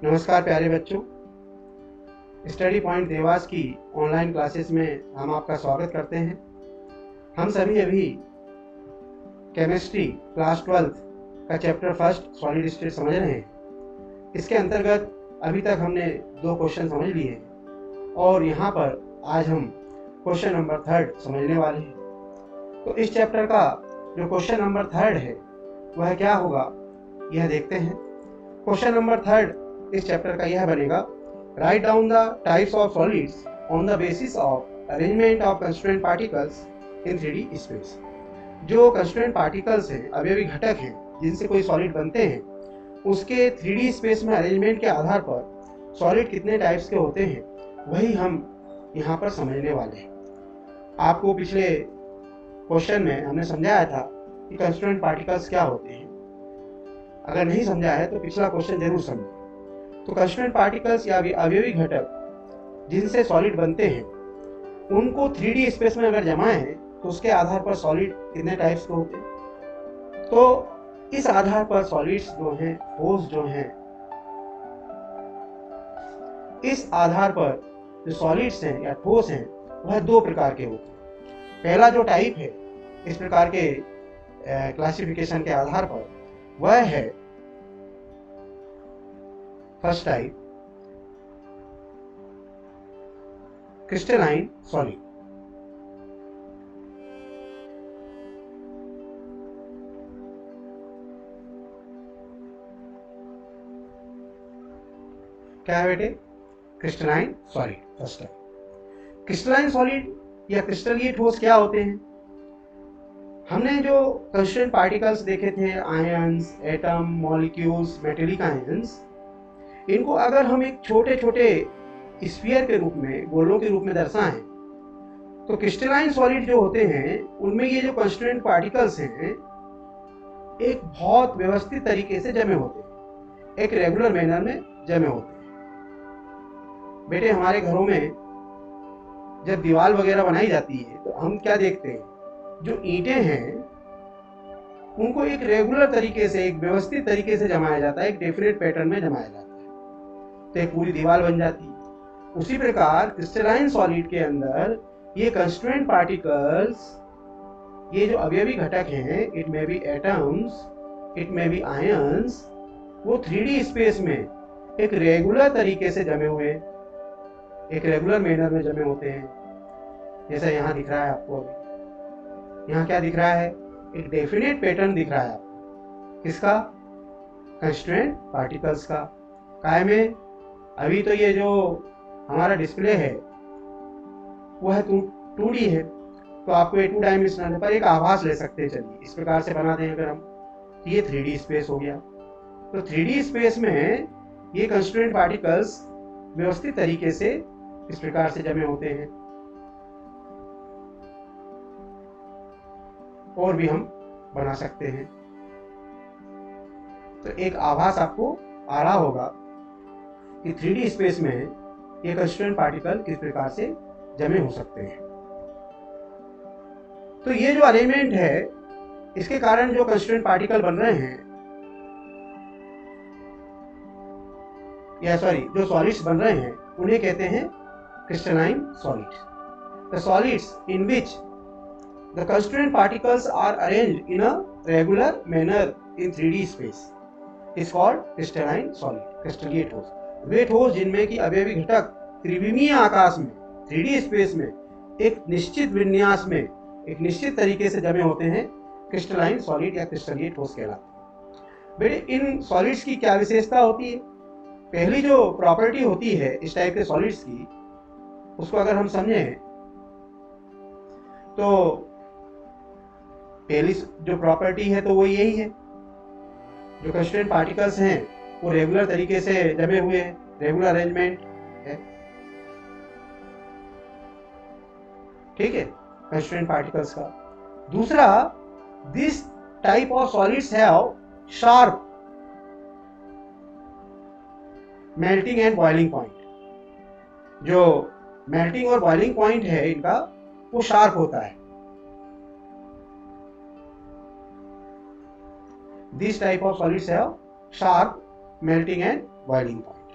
नमस्कार प्यारे बच्चों, स्टडी पॉइंट देवास की ऑनलाइन क्लासेस में हम आपका स्वागत करते हैं। हम सभी अभी केमिस्ट्री क्लास 12th का चैप्टर फर्स्ट सॉलिड स्टेट समझ रहे हैं। इसके अंतर्गत अभी तक हमने 2 क्वेश्चन समझ लिए हैं और यहाँ पर आज हम क्वेश्चन नंबर 3 समझने वाले हैं। तो इस चैप्टर का जो क्वेश्चन नंबर 3 है वह क्या होगा, यह देखते हैं। क्वेश्चन नंबर 3 इस चैप्टर का यह बनेगा, write down the types of solids on the basis of arrangement of constraint particles in 3D space. जो कंस्ट्रेंट पार्टिकल्स हैं, अवयवी घटक हैं जिनसे कोई सॉलिड बनते हैं, उसके 3D स्पेस में अरेंजमेंट के आधार पर सॉलिड कितने टाइप्स के होते हैं वही हम यहाँ पर समझने वाले हैं। आपको पिछले क्वेश्चन में हमने समझाया था कि कंस्ट्रेंट पार्टिकल्स क्या होते हैं। अगर नहीं समझा है तो पिछला क्वेश्चन जरूर समझें। तो कंस्ट्रेंट पार्टिकल्स या अवयवी घटक जिनसे सॉलिड बनते हैं, उनको 3D स्पेस में अगर जमाएं तो उसके आधार पर सॉलिड कितने टाइप्स के होते हैं। तो इस आधार पर सॉलिड्स जो हैं, ठोस जो हैं, इस आधार पर जो सॉलिड्स हैं या ठोस हैं वह 2 प्रकार के होते हैं। पहला जो टाइप है इस प्रकार के क्लासिफिकेशन के आधार पर वह है फर्स्ट टाइप, क्रिस्टलाइन सॉलिड। क्या है बेटे? Crystalline solid first type. Crystalline solid या क्रिस्टलीय ठोस क्या होते हैं? हमने जो कंस्ट्रेंट पार्टिकल्स देखे थे, ions, atom, molecules, metallic ions, इनको अगर हम एक छोटे छोटे स्फीयर के रूप में, गोलों के रूप में दर्शाएं तो क्रिस्टलाइन सॉलिड जो होते हैं उनमें ये जो कंस्ट्रेंट पार्टिकल्स हैं एक बहुत व्यवस्थित तरीके से जमे होते हैं, एक रेगुलर मैनर में जमे होते हैं। बेटे, हमारे घरों में जब दीवार वगैरह बनाई जाती है तो हम क्या देखते हैं, जो ईंटें हैं उनको एक रेगुलर तरीके से, एक व्यवस्थित तरीके से जमाया जाता है, एक डेफिनेट पैटर्न में जमाया जाता है, तो एक पूरी दीवार बन जाती है। उसी प्रकार क्रिस्टलाइन सॉलिड के अंदर ये कंस्ट्रेंट पार्टिकल्स, ये जो अवयवी घटक हैं, it may be atoms, it may be ions, वो 3D स्पेस में एक रेगुलर तरीके से जमे हुए, एक रेगुलर मैनर में जमे होते हैं। जैसा यहाँ दिख रहा है आपको, अभी यहाँ क्या दिख रहा है, एक डेफिनेट पैटर्न दिख रहा है आपको। किसका? कंस्ट्रेंट पार्टिकल्स का। काय में अभी तो ये जो हमारा डिस्प्ले है वह 2D है, तो आपको ये 2 डायमेंशनल है, पर एक आभास ले सकते हैं। चलिए इस प्रकार से बना दें अगर हम, तो ये 3D स्पेस हो गया। तो 3D स्पेस में ये कंस्ट्रेंट पार्टिकल्स व्यवस्थित तरीके से इस प्रकार से जमे होते हैं। और भी हम बना सकते हैं। तो एक आभास आपको आ रहा होगा कि 3D स्पेस में ये कंस्ट्रेंट पार्टिकल किस प्रकार से जमे हो सकते हैं। तो ये जो अरेंजमेंट है, इसके कारण जो कंस्ट्रेंट पार्टिकल बन रहे हैं, या सॉरी, जो सॉलिड्स बन रहे हैं उन्हें कहते हैं crystalline solids. The solids in which the constraint particles are arranged in a regular manner in 3D space is called crystalline solid, क्रिस्टलीय ठोस। वे ठोस जिनमें की अवयवी घटक त्रिविमीय आकाश में, 3D स्पेस में एक निश्चित विन्यास में, एक निश्चित तरीके से जमे होते हैं, क्रिस्टलाइन सॉलिड या क्रिस्टलीय ठोस कहलाते हैं। बेटे, इन सॉलिड्स की क्या विशेषता होती है? पहली जो प्रॉपर्टी होती है इस टाइप के सॉलिड्स की, उसको अगर हम समझें तो पहली जो प्रॉपर्टी है तो वो यही है, जो कंस्ट्रेंट पार्टिकल्स हैं वो रेगुलर तरीके से जमे हुए हैं, रेगुलर अरेंजमेंट है। ठीक है, कंस्ट्रेंट पार्टिकल्स का। दूसरा, this type of solids have sharp melting and boiling point. जो मेल्टिंग और बॉइलिंग पॉइंट है इनका, वो शार्प होता है। These type of solids have sharp melting and boiling point.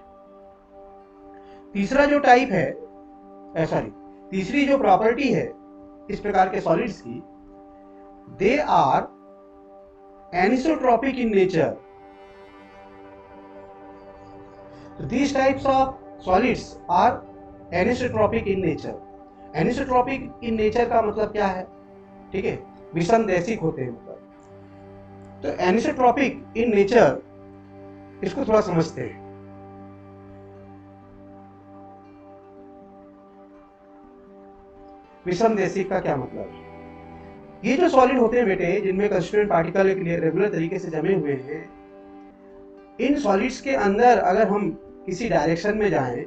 तीसरा जो टाइप है, सॉरी, तीसरी जो प्रॉपर्टी है इस प्रकार के सॉलिड्स की, they are anisotropic in nature. These types of solids are anisotropic in nature। Anisotropic in nature का मतलब क्या है? ठीक है, विषमदैशिक होते हैं मतलब। तो एनिसोट्रॉपिक इन नेचर, इसको थोड़ा समझते हैं। विषमदैशिक का क्या मतलब है? ये जो सॉलिड होते हैं बेटे, जिनमें कंस्टिट्यूएंट पार्टिकल एक रेगुलर तरीके से जमे हुए हैं, इन सॉलिड्स के अंदर अगर हम किसी डायरेक्शन में जाएं,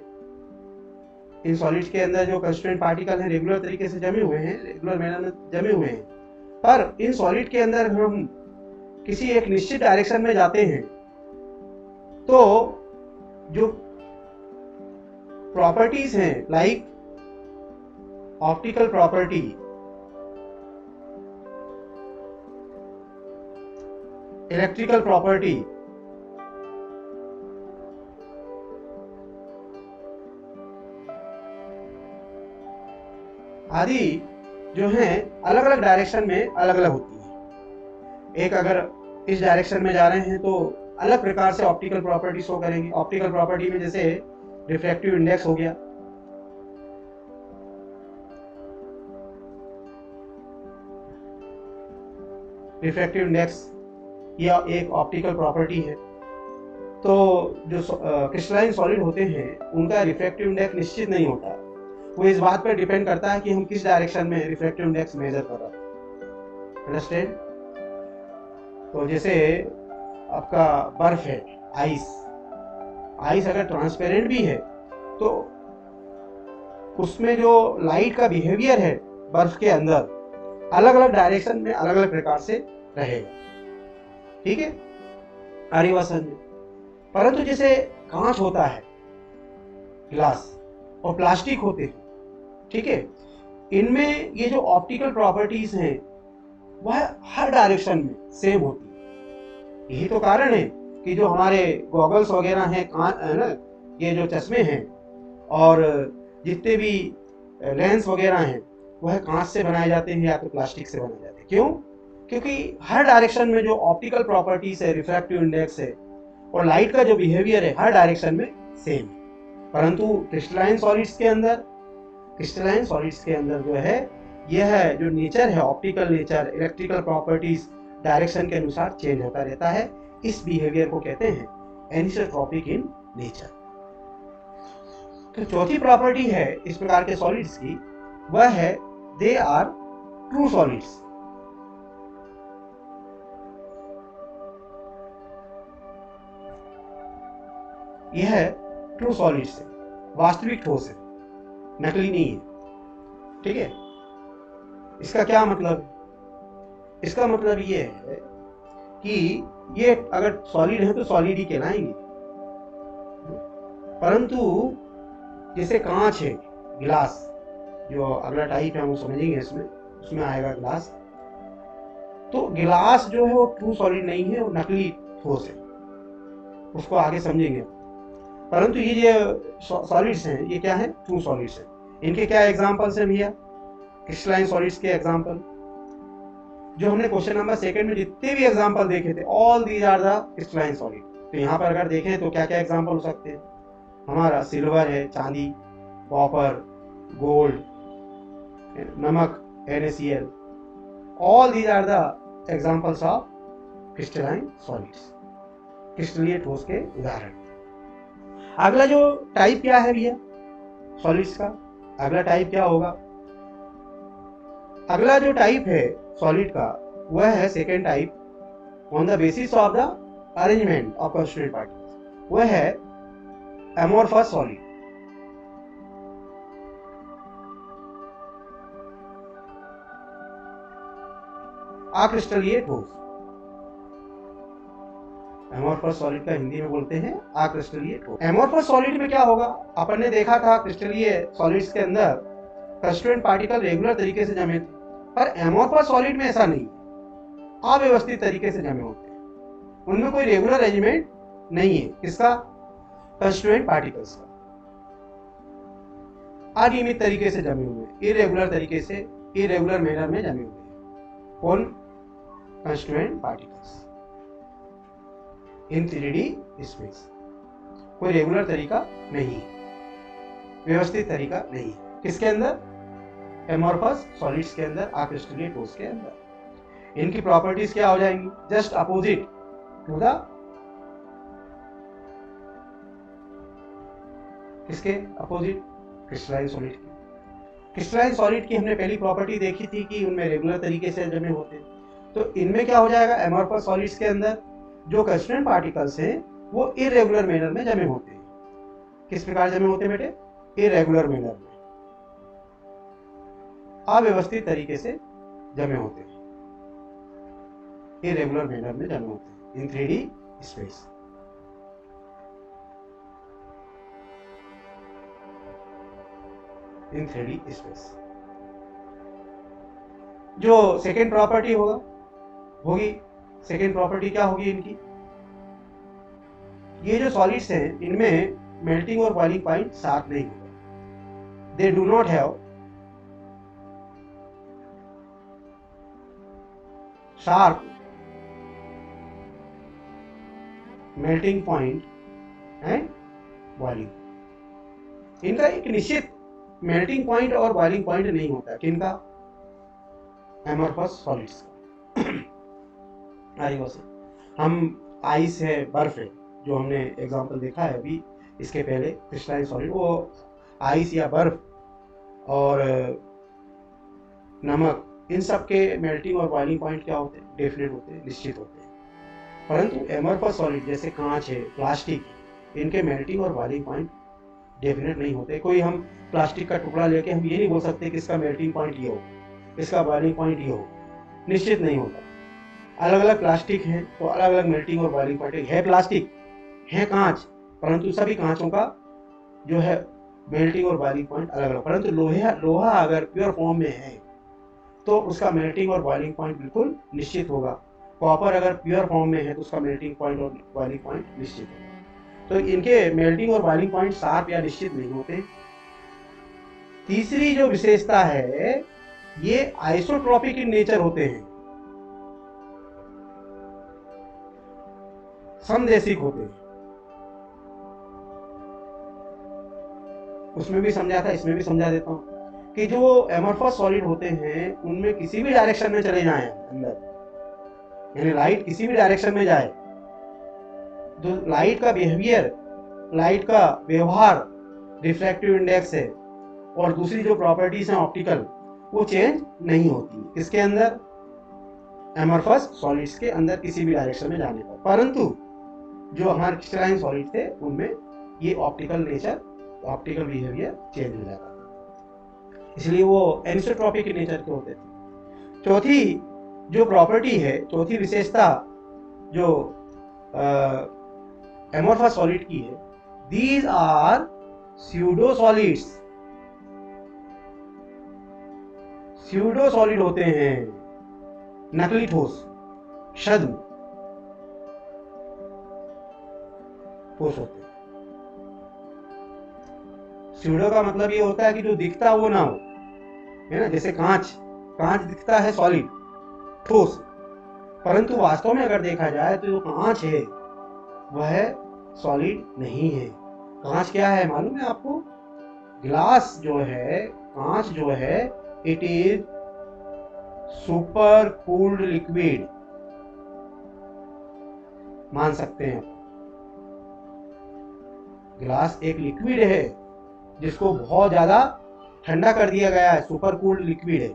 इन सॉलिड्स के अंदर जो कंस्टिट्यूएंट पार्टिकल हैं रेगुलर तरीके से जमे हुए हैं, रेगुलर मैनर में जमे हुए हैं, पर इन सॉलिड के अंदर हम किसी एक निश्चित डायरेक्शन में जाते हैं तो जो प्रॉपर्टीज हैं, like optical property, electrical property, आदि जो हैं अलग अलग डायरेक्शन में अलग अलग होती है। एक अगर इस डायरेक्शन में जा रहे हैं तो अलग प्रकार से ऑप्टिकल प्रॉपर्टी शो करेंगे। ऑप्टिकल प्रॉपर्टी में जैसे रिफ्रैक्टिव इंडेक्स हो गया, रिफ्रैक्टिव इंडेक्स या एक ऑप्टिकल प्रॉपर्टी है। तो जो क्रिस्टलाइन सॉलिड होते हैं उनका रिफ्रैक्टिव इंडेक्स निश्चित नहीं होता, वो इस बात पर डिपेंड करता है कि हम किस डायरेक्शन में रिफ्रैक्टिव इंडेक्स मेजर कर रहे हैं। अंडरस्टैंड? तो जैसे आपका बर्फ है, आइस, आइस अगर ट्रांसपेरेंट भी है तो उसमें जो लाइट का बिहेवियर है बर्फ के अंदर अलग अलग डायरेक्शन में अलग अलग प्रकार से रहेगा। ठीक है, आर्यवासन में। परंतु जैसे कांच होता है, ग्लास, और प्लास्टिक होते हैं, ठीक है, इनमें ये जो ऑप्टिकल प्रॉपर्टीज हैं वह हर डायरेक्शन में सेम होती है। यही तो कारण है कि जो हमारे गॉगल्स वगैरह हैं, है ना, ये जो चश्मे हैं और जितने भी लेंस वगैरह हैं वह कांच से बनाए जाते हैं या तो प्लास्टिक से बनाए जाते हैं। क्यों? क्योंकि हर डायरेक्शन में जो ऑप्टिकल प्रॉपर्टीज है, रिफ्रैक्टिव इंडेक्स है और लाइट का जो बिहेवियर है हर डायरेक्शन में सेम है। परंतु क्रिस्टलाइन सॉलिड्स के अंदर जो है यह जो नेचर है, optical nature, electrical properties direction के अनुसार चेंज होता रहता है। इस बिहेवियर को कहते हैं एनिसोट्रॉपिक इन नेचर। तो चौथी प्रॉपर्टी है इस प्रकार के सॉलिड्स की, वह है दे आर ट्रू सॉलिड्स। यह ट्रू सॉलिड्स है, वास्तविक ठोस है, नकली नहीं है। ठीक है, इसका क्या मतलब? इसका मतलब ये है कि ये अगर सॉलिड है तो सॉलिड ही कहलाएंगे। परंतु जैसे कांच है, ग्लास, जो अगला टाइप है हम समझेंगे इसमें, उसमें आएगा ग्लास। तो ग्लास जो है वो ट्रू सॉलिड नहीं है, वो नकली ठोस है, उसको आगे समझेंगे। परंतु ये जो सॉलिड्स हैं ये क्या है? ट्रू सॉलिड्स हैं। इनके क्या एग्जांपल्स हैं भैया? क्रिस्टलाइन सॉलिड्स के एग्जांपल जो हमने क्वेश्चन नंबर 2 में जितने भी एग्जांपल देखे थे, all these are the crystalline solid. तो यहाँ पर अगर देखें तो क्या क्या एग्जांपल हो सकते हैं? हमारा सिल्वर है, चांदी, कॉपर, गोल्ड, नमक, NaCl, all these are the examples of crystalline solids, क्रिस्टलीय ठोस के उदाहरण। अगला जो टाइप क्या है भैया सॉलिड्स का? अगला टाइप क्या होगा? अगला जो टाइप है सॉलिड का वह है second type, on the basis of the arrangement of constituent particles, वह है एमोर्फस सॉलिड। अक्रिस्टलीय ठोस। एमोर्फस सॉलिड का हिंदी में बोलते हैं अक्रिस्टलीय ठोस। एमोर्फस सॉलिड में क्या होगा? अपन ने देखा था क्रिस्टलीय सॉलिड्स के अंदर कंस्टिट्यूएंट पार्टिकल रेगुलर तरीके से जमे थे, पर एमोर्फस सॉलिड में ऐसा नहीं, अव्यवस्थित तरीके से जमे होते हैं। उनमें कोई रेगुलर अरेंजमेंट नहीं है। किसका? कंस्टिट्यूएंट पार्टिकल्स का। अनियमित तरीके से जमे हुए, इरेगुलर तरीके से, इरेगुलर मैनर में जमे हुए। कौन? Constituent particles in 3D space. कोई रेगुलर तरीका नहीं है, व्यवस्थित तरीका नहीं है। किसके अंदर? एमोर्फस सॉलिड्स के अंदर, अक्रिस्टलीय ठोस के अंदर। इनकी प्रॉपर्टीज क्या हो जाएंगी? जस्ट अपोजिट टू द किसके अपोजिट? क्रिस्टलाइन सॉलिड की। क्रिस्टलाइन सॉलिड की हमने पहली प्रॉपर्टी देखी थी कि उनमें रेगुलर तरीके से जमे होते हैं। तो इनमें क्या हो जाएगा? एमोर्फस सॉलिड्स के अंदर जो कंस्टिट्यूएंट पार्टिकल्स हैं वो इरेगुलर मैनर में जमे होते हैं। किस प्रकार जमे होते हैं बेटे? इरेगुलर मैनर में, अव्यवस्थित तरीके से जमे होते हैं, इरेगुलर मैनर में जमे होते हैं इन 3D स्पेस। इन 3D स्पेस। जो सेकेंड प्रॉपर्टी होगी, सेकेंड प्रॉपर्टी क्या होगी इनकी? ये जो सॉलिड्स हैं इनमें मेल्टिंग और बॉइलिंग पॉइंट साथ नहीं होगा। They do not have sharp melting point and boiling. इनका एक निश्चित मेल्टिंग पॉइंट और बॉइलिंग पॉइंट नहीं होता। किनका? एमोर्फस सॉलिड्स का। हम आइस है, बर्फ है, जो हमने एग्जांपल देखा है अभी इसके पहले, क्रिस्टलाइन सॉलिड, वो आइस या बर्फ और नमक, इन सब के मेल्टिंग और बॉइलिंग पॉइंट क्या होते हैं? डेफिनेट होते हैं, निश्चित होते हैं। परंतु एमोर्फस सॉलिड जैसे कांच है, प्लास्टिक, इनके मेल्टिंग और बॉइलिंग पॉइंट डेफिनेट नहीं होते। कोई हम प्लास्टिक का टुकड़ा लेके हम ये नहीं बोल सकते कि इसका मेल्टिंग पॉइंट ये हो, इसका बॉइलिंग पॉइंट ये हो, निश्चित नहीं होता। अलग अलग प्लास्टिक है तो अलग अलग मेल्टिंग और बॉइलिंग पॉइंट है। प्लास्टिक है कांच, परंतु सभी कांचों का जो है मेल्टिंग और बॉइलिंग पॉइंट अलग अलग। परंतु लोहा अगर प्योर फॉर्म में है तो उसका मेल्टिंग और बॉइलिंग पॉइंट बिल्कुल निश्चित होगा। कॉपर अगर प्योर फॉर्म में है तो उसका मेल्टिंग पॉइंट और बॉइलिंग पॉइंट निश्चित होगा। तो इनके मेल्टिंग और बॉइलिंग पॉइंट शार्प या निश्चित नहीं होते। तीसरी जो विशेषता है, ये आइसोट्रॉपिक इन नेचर होते हैं, समदेशिक होते हैं। उसमें भी समझा था, इसमें भी समझा देता हूं कि जो एमोर्फस सॉलिड होते हैं उनमें किसी भी डायरेक्शन में चले जाएं अंदर, यानी लाइट किसी भी डायरेक्शन में जाए, जो लाइट का बिहेवियर, लाइट का व्यवहार, रिफ्रैक्टिव इंडेक्स है और दूसरी जो प्रॉपर्टीज हैं ऑप्टिकल, वो चेंज नहीं होती किसके अंदर? एमोर्फस सॉलिड्स के अंदर किसी भी डायरेक्शन में जाने पर। परंतु जो हमारे क्रिस्टलाइन सॉलिड थे उनमें ये optical nature, optical behaviour change हो जाता था, इसलिए वो एनिसोट्रॉपिक नेचर के होते थे। चौथी जो प्रॉपर्टी है, चौथी विशेषता जो एमोर्फस सॉलिड की है, these are pseudo solids. Pseudo solid होते हैं, नकली ठोस, छद्म ठोस होते हैं। स्यूडो का मतलब ये होता है कि जो दिखता वो ना हो, है ना। जैसे कांच, कांच दिखता है सॉलिड, ठोस, परंतु वास्तव में अगर देखा जाए तो जो कांच है वह सॉलिड नहीं है। कांच क्या है मालूम है आपको? ग्लास जो है, कांच जो है, it is super cooled liquid, मान सकते हैं। ग्लास एक लिक्विड है जिसको बहुत ज्यादा ठंडा कर दिया गया है, सुपर कूल्ड लिक्विड है।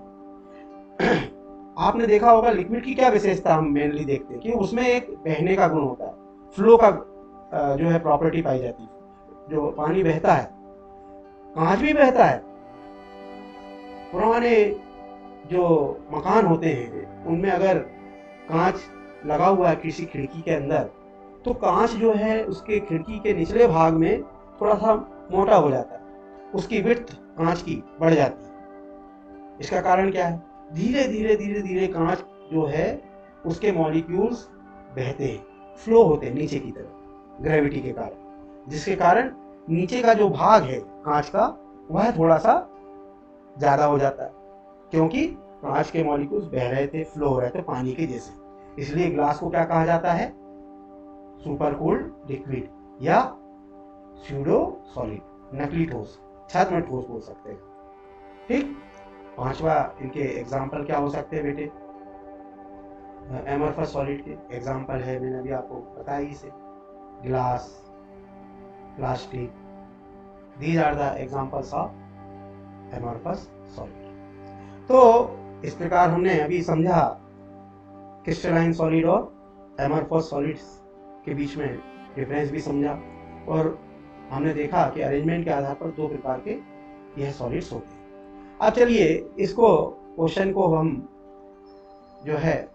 आपने देखा होगा लिक्विड की क्या विशेषता हम मेनली देखते हैं कि उसमें एक बहने का गुण होता है, फ्लो का जो है प्रॉपर्टी पाई जाती है। जो पानी बहता है, कांच भी बहता है। पुराने जो मकान होते हैं उनमें अगर कांच लगा हुआ है किसी खिड़की के अंदर, तो कांच जो है उसके खिड़की के निचले भाग में थोड़ा सा मोटा हो जाता है, उसकी विड्थ कांच की बढ़ जाती है। इसका कारण क्या है? धीरे धीरे धीरे धीरे कांच जो है उसके मॉलिक्यूल्स बहते हैं, फ्लो होते हैं नीचे की तरफ ग्रेविटी के कारण, जिसके कारण नीचे का जो भाग है कांच का वह थोड़ा सा ज़्यादा हो जाता है, क्योंकि कांच के मॉलिक्यूल्स बह रहे थे, फ्लो हो रहे थे पानी के जैसे। इसलिए ग्लास को क्या कहा जाता है? सुपर कूल्ड लिक्विड या स्यूडो सॉलिड, नकली ठोस, छद्म में ठोस बोल सकते हैं। ठीक। पांचवा इनके एग्जाम्पल क्या हो सकते हैं बेटे? एमरफस सॉलिड के एग्जाम्पल है, मैंने अभी आपको बताया ही से, glass, plastic, these are the examples of amorphous solid. तो इस प्रकार हमने अभी समझा क्रिस्टलाइन सॉलिड और एमरफस सॉलिड्स के बीच में डिफरेंस भी समझा, और हमने देखा कि अरेंजमेंट के आधार पर दो प्रकार के यह सॉलिड्स होते हैं। अब चलिए इसको, क्वेश्चन को हम जो है,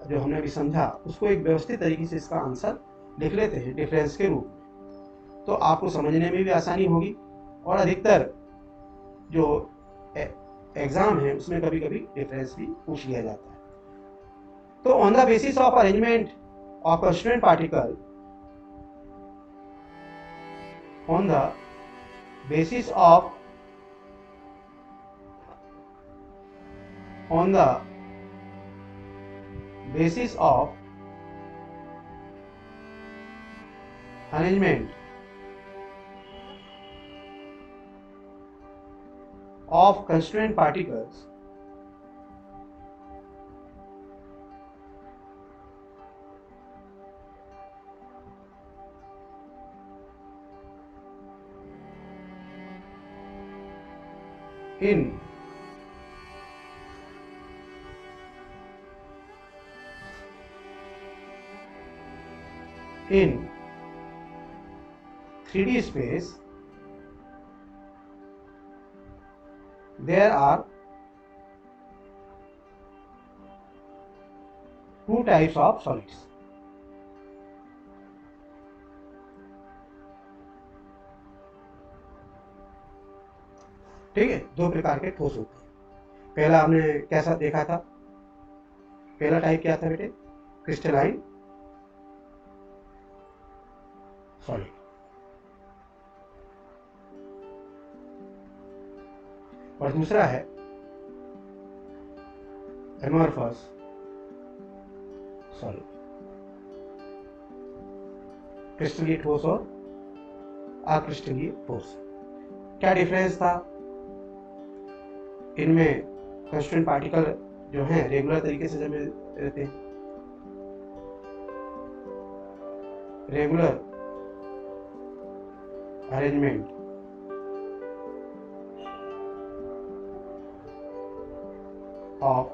जो हमने अभी समझा उसको एक व्यवस्थित तरीके से इसका आंसर लिख लेते हैं डिफरेंस के रूप में, तो आपको समझने में भी आसानी होगी, और अधिकतर जो एग्जाम है उसमें कभी कभी डिफरेंस भी पूछ लिया जाता है। तो on the basis of arrangement of constituent particle, on the basis of arrangement of constituent particles, in in 3D space, there are two types of solids. ठीक है, दो प्रकार के ठोस होते हैं। पहला हमने कैसा देखा था? पहला टाइप क्या था बेटे? Crystalline solid. और दूसरा है एमॉर्फस सॉलिड, क्रिस्टलीय ठोस और अक्रिस्टलीय ठोस। क्या डिफरेंस था इनमें? कंस्टिट्यूएंट पार्टिकल जो हैं रेगुलर तरीके से जमे रहते हैं, regular arrangement of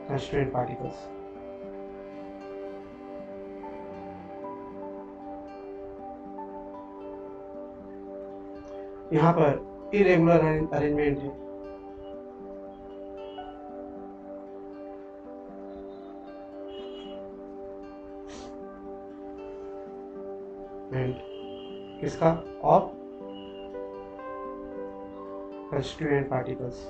constituent particles, यहाँ पर इरेगुलर अरेंजमेंट है। किसका? Of constituent particles.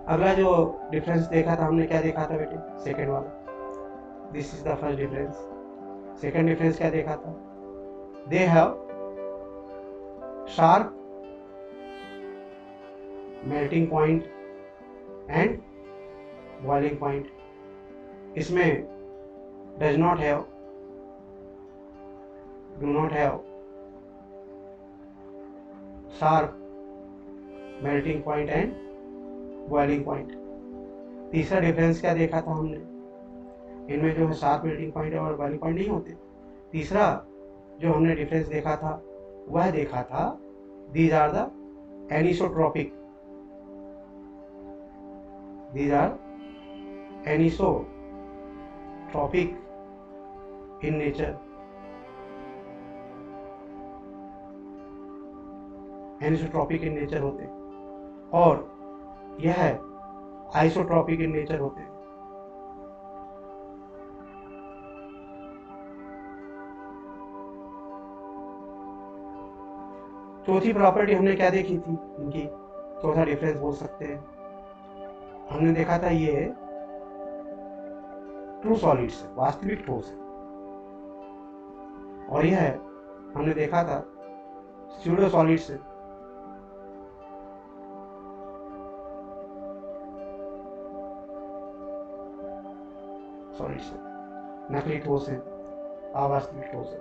अगला जो डिफरेंस देखा था हमने, क्या देखा था बेटे? सेकेंड वाला, this is the first difference. Second difference क्या देखा था? They have sharp melting point and boiling point. इसमें does not have, do not have sharp melting point and boiling point. तीसरा डिफरेंस क्या देखा था हमने? इनमें जो है शार्प मेल्टिंग पॉइंट और बॉइलिंग पॉइंट नहीं होते। तीसरा जो हमने डिफरेंस देखा था वह देखा था, these are the anisotropic, these are anisotropic in nature, anisotropic in nature होते, और यह आइसोट्रॉपिक इन नेचर होते हैं। चौथी प्रॉपर्टी हमने क्या देखी थी इनकी? चौथा डिफरेंस बोल सकते हैं, हमने देखा था ये ट्रू सॉलिड्स है, वास्तविक ठोस है, और यह हमने देखा था स्यूडो सॉलिड्स है। सॉलिड्स है, नकली ठोस है, अवास्तविक ठोस है।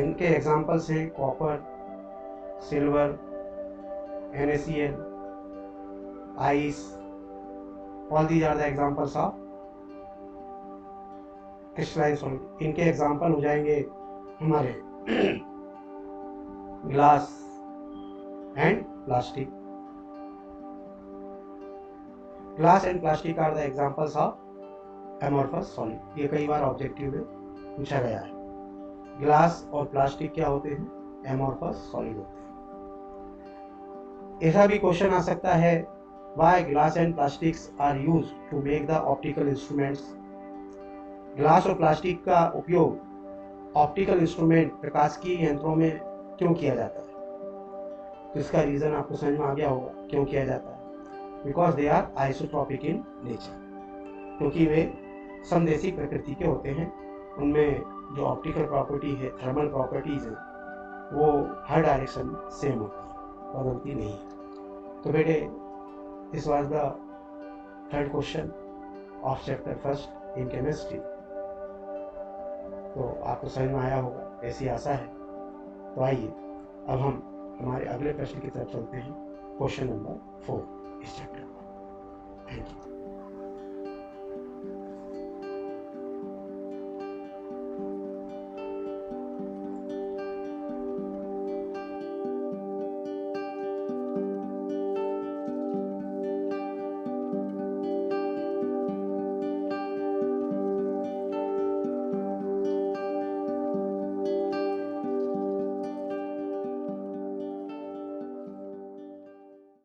इनके एग्जांपल्स हैं copper, silver, NaCl, ice, all these are the examples of crystalline solid। इनके एग्जांपल हो जाएंगे हमारे glass and plastic. Glass and plastic are the examples of amorphous solid. ये कई बार ऑब्जेक्टिव में पूछा गया है। ग्लास और प्लास्टिक क्या होते हैं? एमोर्फस सॉलिड होते हैं। ऐसा भी क्वेश्चन आ सकता है, why glass and plastics are used to make the optical instruments. Glass और प्लास्टिक का उपयोग ऑप्टिकल इंस्ट्रूमेंट, प्रकाशिकी यंत्रों में क्यों किया जाता है? तो इसका रीजन आपको समझ में आ गया होगा क्यों किया जाता है। Because they are isotropic in nature, क्योंकि वे समदेशी प्रकृति के होते हैं। उनमें जो ऑप्टिकल प्रॉपर्टी है, थर्मल प्रॉपर्टीज है, वो हर डायरेक्शन में सेम होती है, बदलती नहीं है। तो बेटे, this was the third question of chapter first in chemistry. तो आपको समझ में आया होगा, ऐसी आशा है। तो आइए अब हम हमारे अगले प्रश्न की तरफ चलते हैं, क्वेश्चन नंबर 4 इस चैप्टर का। Thank you.